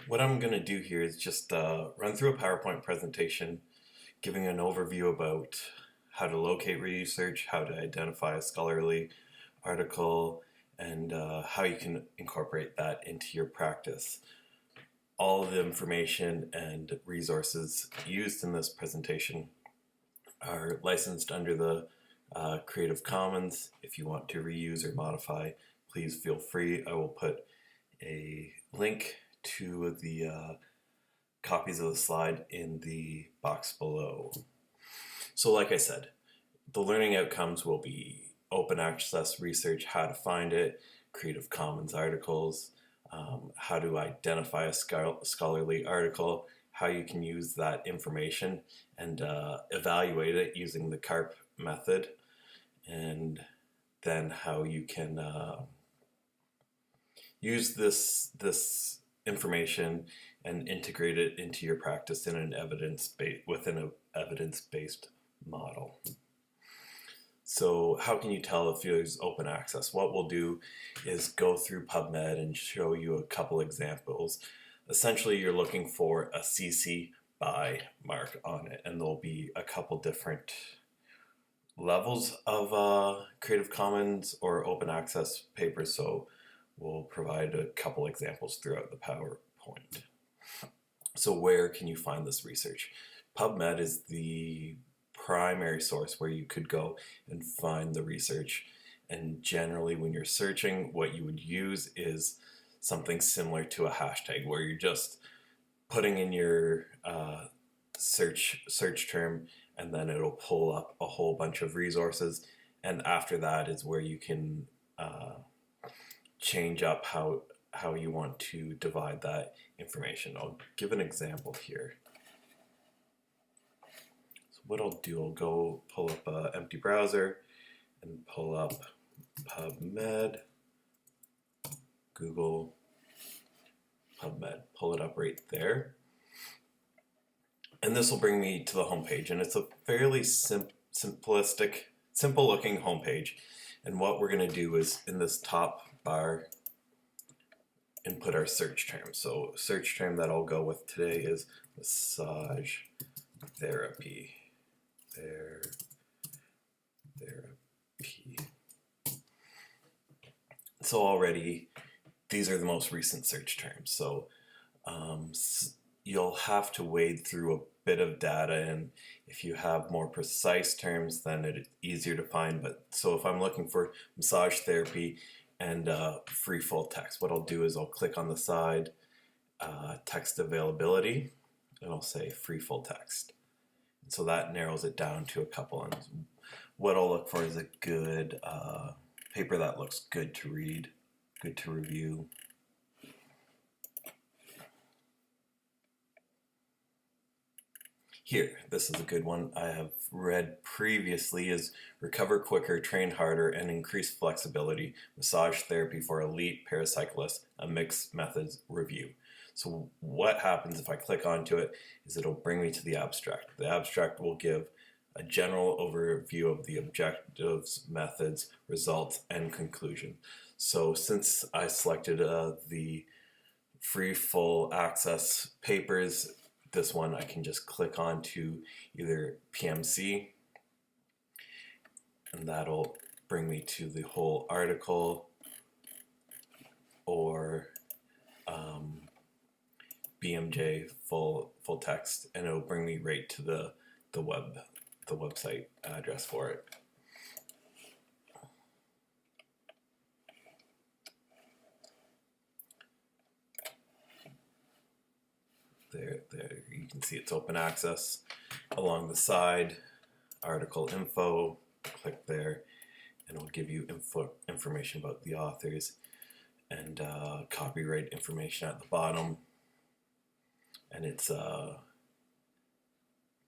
What I'm going to do here is just run through a PowerPoint presentation giving an overview about how to locate research, how to identify a scholarly article, and how you can incorporate that into your practice. All of the information and resources used in this presentation are licensed under the Creative Commons. If you want to reuse or modify, please feel free. I will put a link to the copies of the slide in the box below. So like I said, the learning outcomes will be open access research, how to find it, Creative Commons articles, how to identify a scholarly article, how you can use that information and evaluate it using the CARP method, and then how you can use this information and integrate it into your practice in an within an evidence-based model. So how can you tell if there's open access? What we'll do is go through PubMed and show you a couple examples. Essentially, you're looking for a CC BY mark on it, and there'll be a couple different levels of Creative Commons or open access papers, so we'll provide a couple examples throughout the PowerPoint. So where can you find this research? PubMed is the primary source where you could go and find the research. And generally when you're searching, what you would use is something similar to a hashtag where you're just putting in your search term, and then it'll pull up a whole bunch of resources. And after that is where you can change up how you want to divide that information. I'll give an example here. So what I'll do, I'll go pull up an empty browser and pull up PubMed, Google PubMed, pull it up right there. And this will bring me to the homepage, and it's a fairly simplistic, simple looking homepage. And what we're going to do is in this top bar input our search term. So search term that I'll go with today is massage therapy. Therapy. So already these are the most recent search terms. So you'll have to wade through a bit of data, and if you have more precise terms, then it's easier to find. But so if I'm looking for massage therapy and free full text, what I'll do is I'll click on the side, text availability, and I'll say free full text. And so that narrows it down to a couple. And what I'll look for is a good paper that looks good to read, good to review. Here, this is a good one I have read previously, is Recover Quicker, Train Harder, and Increase Flexibility, Massage Therapy for Elite Paracyclists, a Mixed Methods Review. So what happens if I click onto it is it'll bring me to the abstract. The abstract will give a general overview of the objectives, methods, results, and conclusion. So since I selected the free full access papers, this one I can just click on to either PMC, and that'll bring me to the whole article, or BMJ full text, and it'll bring me right to the website address for it. There, you can see it's open access. Along the side, article info, click there, and it'll give you information about the authors, and copyright information at the bottom. And it's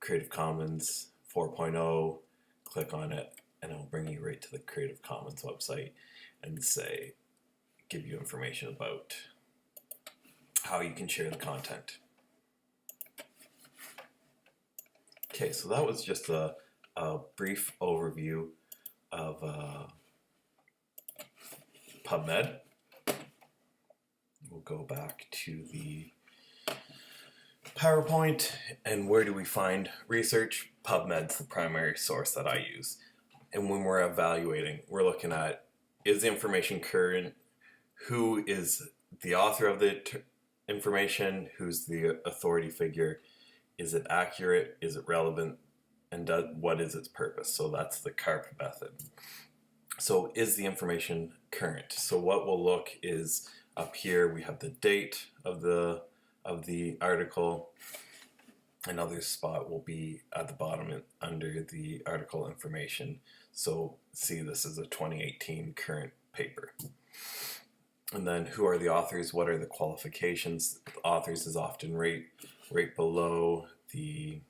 Creative Commons 4.0, click on it, and it'll bring you right to the Creative Commons website and give you information about how you can share the content. Okay, so that was just a brief overview of PubMed. We'll go back to the PowerPoint, and where do we find research? PubMed's the primary source that I use. And when we're evaluating, we're looking at, is the information current? Who is the author of the information? Who's the authority figure? Is it accurate? Is it relevant? And what is its purpose? So that's the CARP method. So is the information current? So what we'll look is up here we have the date of the article. Another spot will be at the bottom under the article information. So see, this is a 2018 current paper. And then who are the authors? What are the qualifications? The authors is often right below the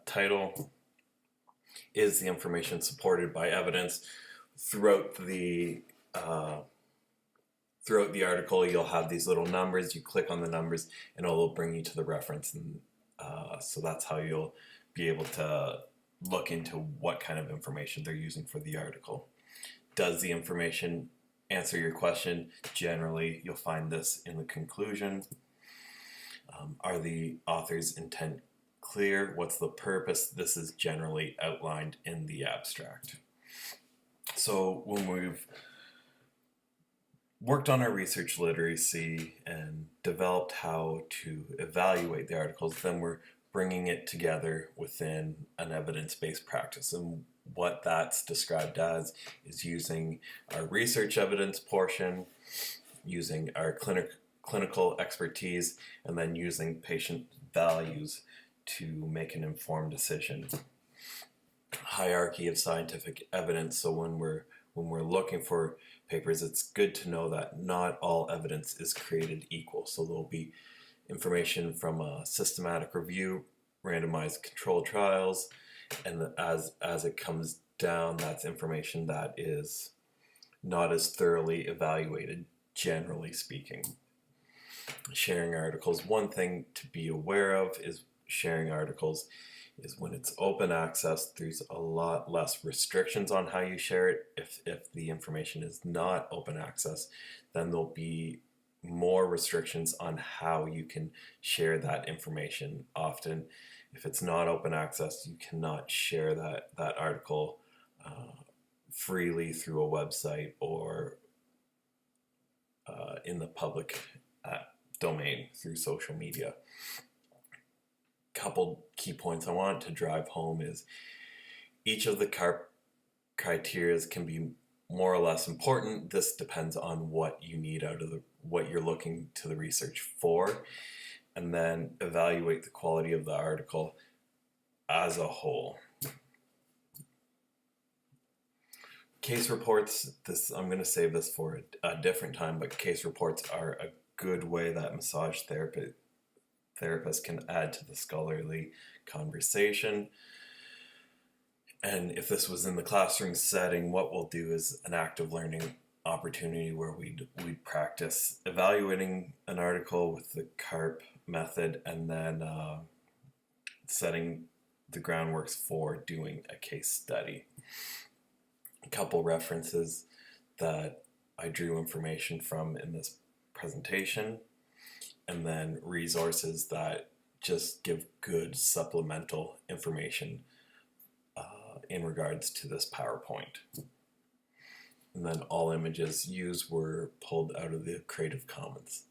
title. Is the information supported by evidence? Throughout the article, you'll have these little numbers. You click on the numbers, and it'll bring you to the reference, and so that's how you'll be able to look into what kind of information they're using for the article. Does the information answer your question? Generally, you'll find this in the conclusion. Are the author's intent clear? What's the purpose? This is generally outlined in the abstract. So when we've worked on our research literacy and developed how to evaluate the articles, then we're bringing it together within an evidence-based practice. And what that's described as is using our research evidence portion, using our clinical expertise, and then using patient values to make an informed decision. Hierarchy of scientific evidence. So when we're looking for papers, it's good to know that not all evidence is created equal. So there'll be information from a systematic review, randomized controlled trials, and as it comes down, that's information that is not as thoroughly evaluated, generally speaking. Sharing articles. One thing to be aware of is sharing articles is when it's open access, there's a lot less restrictions on how you share it. If the information is not open access, then there'll be more restrictions on how you can share that information. Often, if it's not open access, you cannot share that article freely through a website or in the public domain through social media. Couple key points I want to drive home is each of the CARP criteria can be more or less important. This depends on what you need out of what you're looking to the research for, and then evaluate the quality of the article as a whole. Case reports, I'm going to save this for a different time, but case reports are a good way that massage therapists can add to the scholarly conversation. And if this was in the classroom setting, what we'll do is an active learning opportunity where we'd practice evaluating an article with the CARP method, and then setting the groundwork for doing a case study. A couple references that I drew information from in this presentation, and then resources that just give good supplemental information in regards to this PowerPoint. And then all images used were pulled out of the Creative Commons.